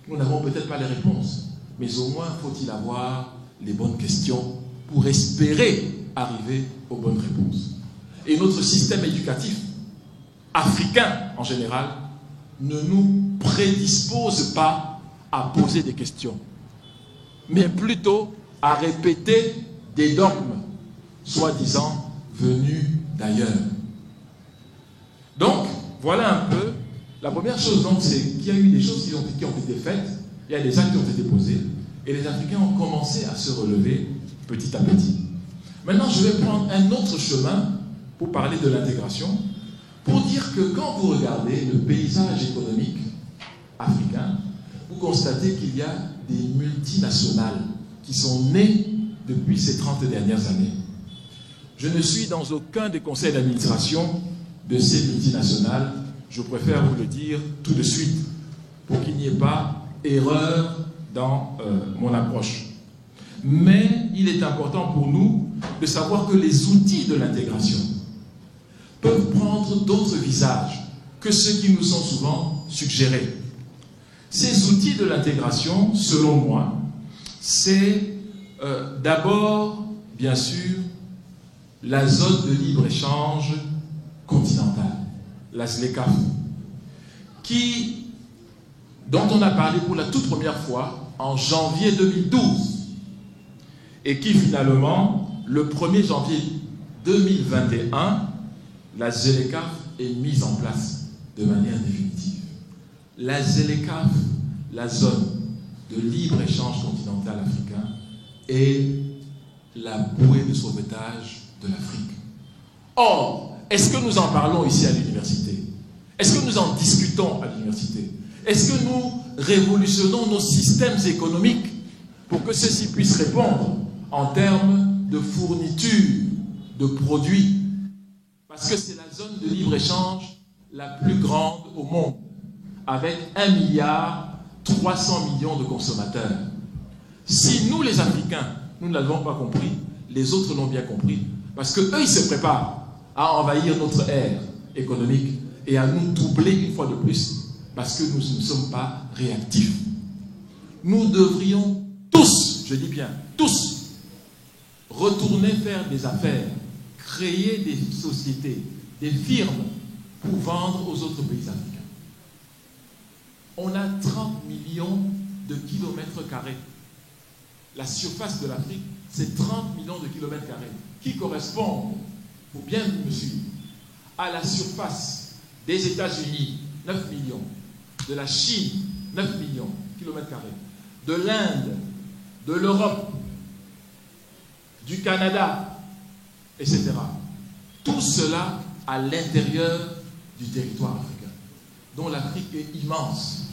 Nous n'avons peut-être pas les réponses, mais au moins faut-il avoir les bonnes questions pour espérer arriver aux bonnes réponses. Et notre système éducatif, africain en général, ne nous prédispose pas à poser des questions, mais plutôt à répéter des dogmes, soi-disant venus d'ailleurs. Donc, voilà un peu. La première chose, donc, c'est qu'il y a eu des choses qui ont été faites, il y a des actes qui ont été posés, et les Africains ont commencé à se relever petit à petit. Maintenant, je vais prendre un autre chemin pour parler de l'intégration, pour dire que quand vous regardez le paysage économique africain, vous constatez qu'il y a des multinationales qui sont nées depuis ces 30 dernières années. Je ne suis dans aucun des conseils d'administration de ces multinationales. Je préfère vous le dire tout de suite pour qu'il n'y ait pas erreur dans mon approche. Mais il est important pour nous de savoir que les outils de l'intégration peuvent prendre d'autres visages que ceux qui nous sont souvent suggérés. Ces outils de l'intégration, selon moi, c'est d'abord, bien sûr, la zone de libre-échange continentale, la ZLECAf, dont on a parlé pour la toute première fois en janvier 2012 et qui finalement, le 1er janvier 2021, la ZLECAf est mise en place de manière définitive. La ZLECAf, la zone de libre-échange continental africain, est la bouée de sauvetage de l'Afrique. Or, est-ce que nous en parlons ici à l'université? Est-ce que nous en discutons à l'université? Est-ce que nous révolutionnons nos systèmes économiques pour que ceux-ci puissent répondre en termes de fourniture de produits? Parce que c'est la zone de libre-échange la plus grande au monde, avec 1,3 milliard de consommateurs. Si nous, les Africains, nous ne l'avons pas compris, les autres l'ont bien compris, parce qu'eux, ils se préparent à envahir notre ère économique et à nous doubler une fois de plus, parce que nous ne sommes pas réactifs. Nous devrions tous, je dis bien tous, retourner faire des affaires, créer des sociétés, des firmes pour vendre aux autres pays africains. On a 30 millions de kilomètres carrés. La surface de l'Afrique, c'est 30 millions de kilomètres carrés, qui correspondent, il faut bien me suivre, à la surface des États-Unis, 9 millions, de la Chine, 9 millions de kilomètres carrés, de l'Inde, de l'Europe, du Canada, etc. Tout cela à l'intérieur du territoire africain, dont l'Afrique est immense.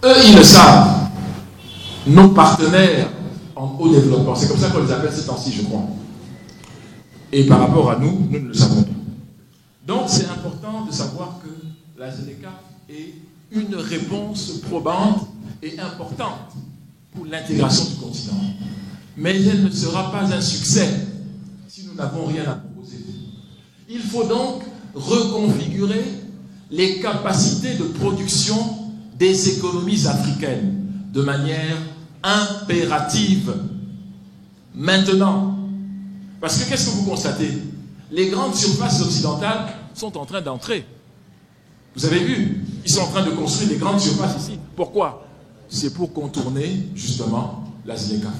Eux, ils le savent. Nos partenaires en haut développement, c'est comme ça qu'on les appelle ces temps-ci, je crois. Et par rapport à nous, nous ne le savons pas. Donc, c'est important de savoir que la ZLECAf est une réponse probante et importante pour l'intégration du continent. Mais elle ne sera pas un succès si nous n'avons rien à proposer. Il faut donc reconfigurer les capacités de production des économies africaines de manière impérative. Maintenant, parce que qu'est-ce que vous constatez? Les grandes surfaces occidentales sont en train d'entrer. Vous avez vu, ils sont en train de construire des grandes surfaces ici. Pourquoi? C'est pour contourner justement la ZLECAf.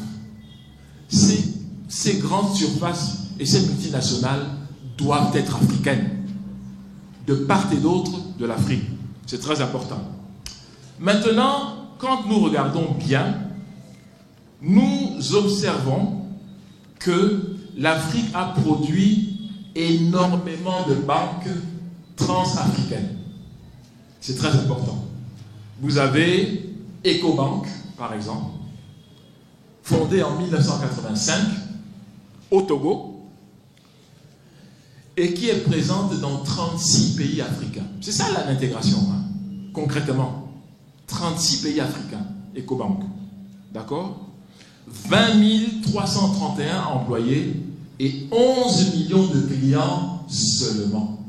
Ces grandes surfaces et ces multinationales doivent être africaines, de part et d'autre de l'Afrique. C'est très important. Maintenant, quand nous regardons bien, nous observons que l'Afrique a produit énormément de banques transafricaines. C'est très important. Vous avez Ecobank, par exemple, fondée en 1985 au Togo, et qui est présente dans 36 pays africains. C'est ça l'intégration, hein, concrètement. 36 pays africains, Ecobank. D'accord? 20 331 employés et 11 millions de clients seulement.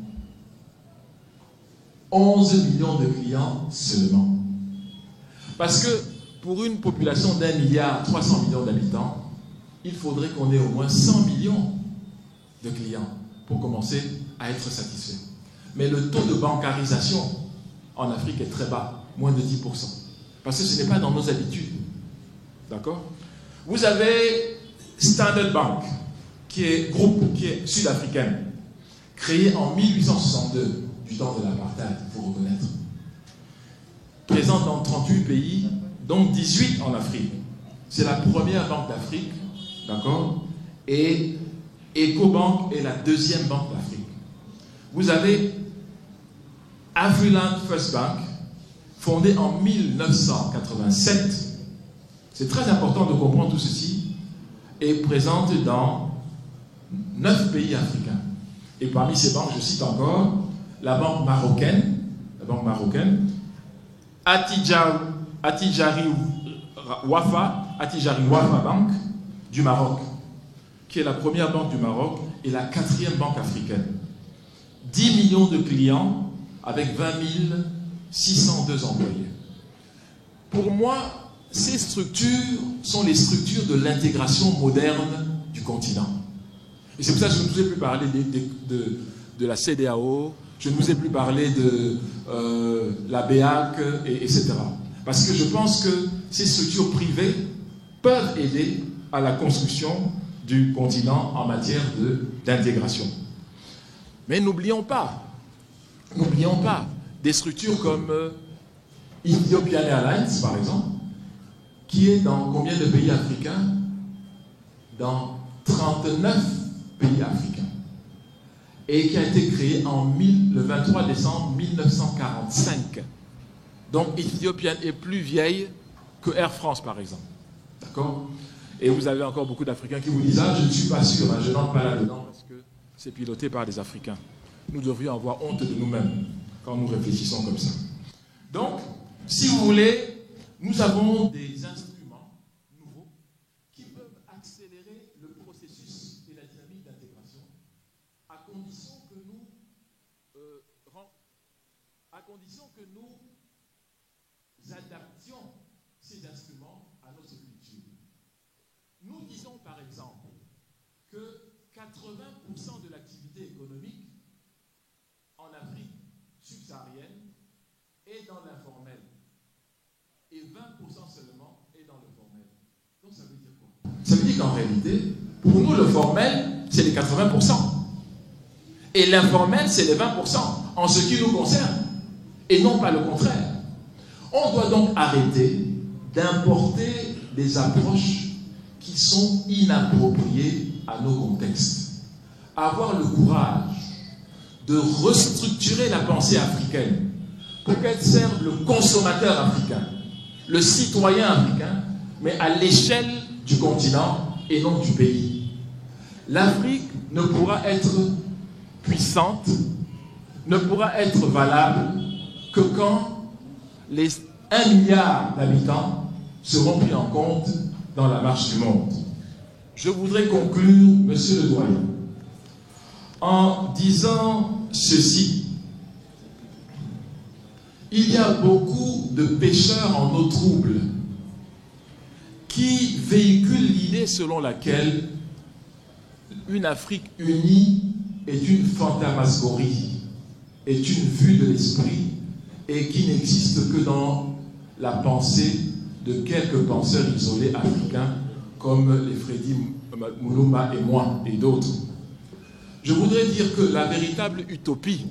11 millions de clients seulement. Parce que pour une population d'1,3 milliard d'habitants, il faudrait qu'on ait au moins 100 millions de clients pour commencer à être satisfait. Mais le taux de bancarisation en Afrique est très bas, moins de 10%. Parce que ce n'est pas dans nos habitudes. D'accord? Vous avez Standard Bank, qui est sud-africaine, créée en 1862, du temps de l'apartheid, il faut reconnaître. Présente dans 38 pays, dont 18 en Afrique. C'est la première banque d'Afrique, d'accord? Et Ecobank est la deuxième banque d'Afrique. Vous avez Afriland First Bank, fondée en 1987. C'est très important de comprendre tout ceci, et présente dans 9 pays africains. Et parmi ces banques, je cite encore la banque marocaine, Attijari Wafa Bank du Maroc, qui est la première banque du Maroc et la 4e banque africaine. 10 millions de clients avec 20 602 employés. Pour moi, ces structures sont les structures de l'intégration moderne du continent. Et c'est pour ça que je ne vous ai plus parlé de la CEDEAO, je ne vous ai plus parlé de la BEAC, etc. Parce que je pense que ces structures privées peuvent aider à la construction du continent en matière d'intégration. Mais n'oublions pas, des structures comme Ethiopian Airlines, par exemple, qui est dans combien de pays africains? Dans 39 pays africains. Et qui a été créé le 23 décembre 1945. Donc Ethiopian est plus vieille que Air France, par exemple. D'accord? Et vous avez encore beaucoup d'Africains qui vous disent « Ah, je ne suis pas sûr, hein, je n'entre pas là-dedans parce que c'est piloté par des Africains. » Nous devrions avoir honte de nous-mêmes quand nous réfléchissons comme ça. Donc, si vous voulez, nous avons des instruments nouveaux qui peuvent accélérer le processus et la dynamique d'intégration à condition que nous adaptions ces instruments à notre culture. Nous disons par exemple que 80% de l'activité économique en Afrique subsaharienne est dans l'informel et 20% seulement est dans le formel. Donc ça veut dire quoi? Ça veut dire qu'en réalité, pour nous le formel, c'est les 80%. Et l'informel, c'est les 20% en ce qui nous concerne, et non pas le contraire. On doit donc arrêter d'importer des approches qui sont inappropriées à nos contextes. Avoir le courage de restructurer la pensée africaine pour qu'elle serve le consommateur africain, le citoyen africain, mais à l'échelle du continent et non du pays. L'Afrique ne pourra être puissante, ne pourra être valable que quand les 1 milliard d'habitants seront pris en compte dans la marche du monde. Je voudrais conclure, monsieur le doyen, en disant ceci. Il y a beaucoup de pécheurs en eau trouble qui véhiculent l'idée selon laquelle une Afrique unie est une fantasmagorie, est une vue de l'esprit et qui n'existe que dans la pensée de quelques penseurs isolés africains comme les Freddy Mulumba et moi et d'autres. je voudrais dire que la véritable utopie,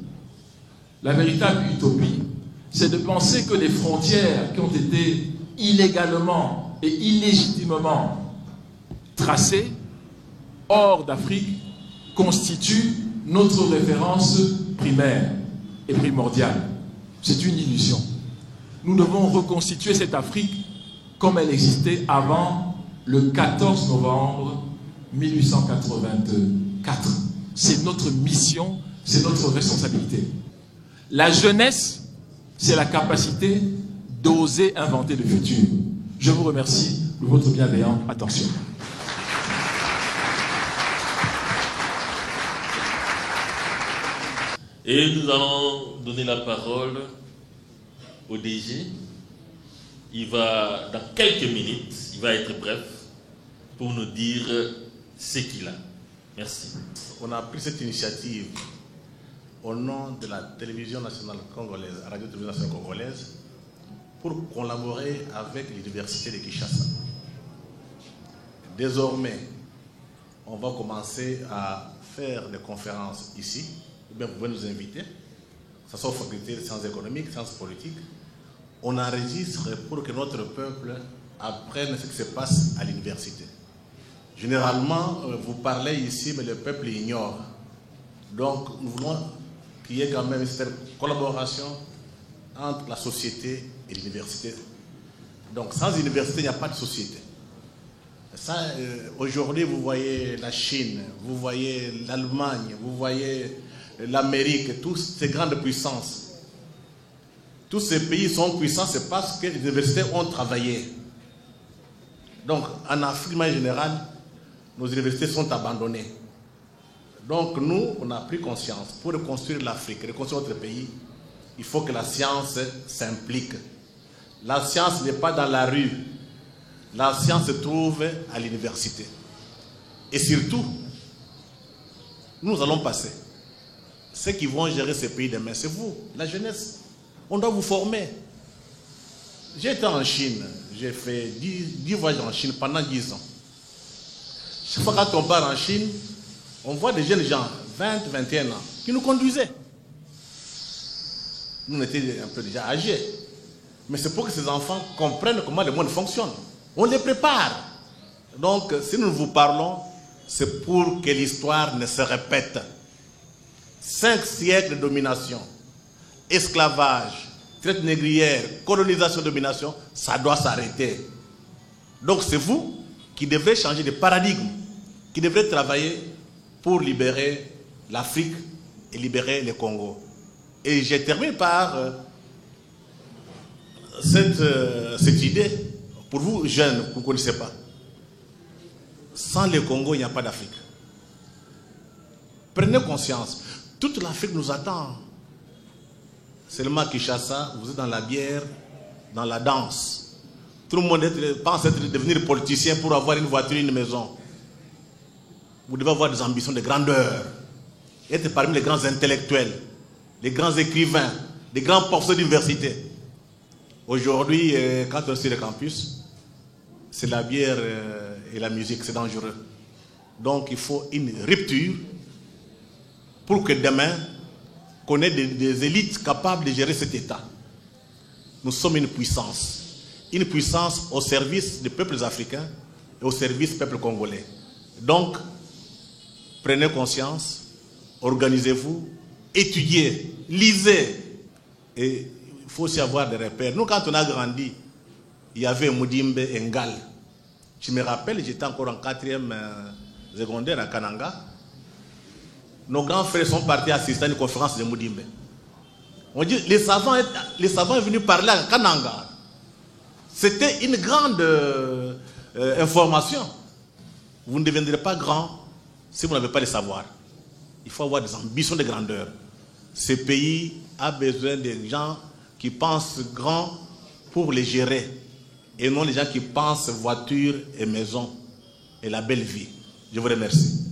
c'est de penser que les frontières qui ont été illégalement et illégitimement tracées hors d'Afrique constituent notre référence primaire et primordiale. C'est une illusion. Nous devons reconstituer cette Afrique comme elle existait avant le 14 novembre 1884. C'est notre mission, c'est notre responsabilité. La jeunesse, c'est la capacité d'oser inventer le futur. Je vous remercie de votre bienveillante attention. Et nous allons donner la parole au DG. Il va, dans quelques minutes, il va être bref pour nous dire ce qu'il a. Merci. On a pris cette initiative au nom de la télévision nationale congolaise, Radio-Télévision nationale congolaise, pour collaborer avec l'université de Kinshasa. Désormais, on va commencer à faire des conférences ici. Bien, vous pouvez nous inviter, que ce soit aux facultés de sciences économiques, sciences politiques. On enregistre pour que notre peuple apprenne ce qui se passe à l'université. Généralement, vous parlez ici, mais le peuple ignore. Donc, nous voulons qu'il y ait quand même cette collaboration entre la société et l'université. Donc, sans université, il n'y a pas de société. Aujourd'hui, vous voyez la Chine, vous voyez l'Allemagne, vous voyez l'Amérique, toutes ces grandes puissances. Tous ces pays sont puissants, c'est parce que les universités ont travaillé. Donc, en Afrique en général, nos universités sont abandonnées. Donc, nous, on a pris conscience. Pour reconstruire l'Afrique, reconstruire notre pays, il faut que la science s'implique. La science n'est pas dans la rue. La science se trouve à l'université. Et surtout, nous allons passer. Ceux qui vont gérer ces pays demain, c'est vous, la jeunesse. On doit vous former. J'ai été en Chine. J'ai fait 10 voyages en Chine pendant 10 ans. Chaque fois quand on part en Chine, on voit des jeunes gens, 20, 21 ans, qui nous conduisaient. Nous, on était un peu déjà âgés. Mais c'est pour que ces enfants comprennent comment le monde fonctionne. On les prépare. Donc, si nous vous parlons, c'est pour que l'histoire ne se répète. 5 siècles de domination, esclavage, traite négrière, colonisation, domination, ça doit s'arrêter. Donc c'est vous qui devrez changer de paradigme, qui devrez travailler pour libérer l'Afrique et libérer le Congo. Et je termine par cette idée, pour vous jeunes, vous ne connaissez pas. Sans le Congo, il n'y a pas d'Afrique. Prenez conscience. Toute l'Afrique nous attend. Seulement Kinshasa, vous êtes dans la bière, dans la danse. Tout le monde pense devenir politicien pour avoir une voiture, une maison. Vous devez avoir des ambitions de grandeur. Être parmi les grands intellectuels, les grands écrivains, les grands professeurs d'université. Aujourd'hui, quand on est sur le campus, c'est la bière et la musique, c'est dangereux. Donc il faut une rupture pour que demain, qu'on ait des élites capables de gérer cet État. Nous sommes une puissance au service des peuples africains et au service du peuple congolais. Donc, prenez conscience, organisez-vous, étudiez, lisez. Et il faut aussi avoir des repères. Nous, quand on a grandi, il y avait Moudimbe Ngal. Je me rappelle, j'étais encore en 4e secondaire à Kananga. Nos grands frères sont partis assister à une conférence de Moudimbe. On dit, les savants sont venus parler à Kananga. C'était une grande information. Vous ne deviendrez pas grand si vous n'avez pas les savoirs. Il faut avoir des ambitions de grandeur. Ce pays a besoin de gens qui pensent grand pour les gérer. Et non les gens qui pensent voiture et maison et la belle vie. Je vous remercie.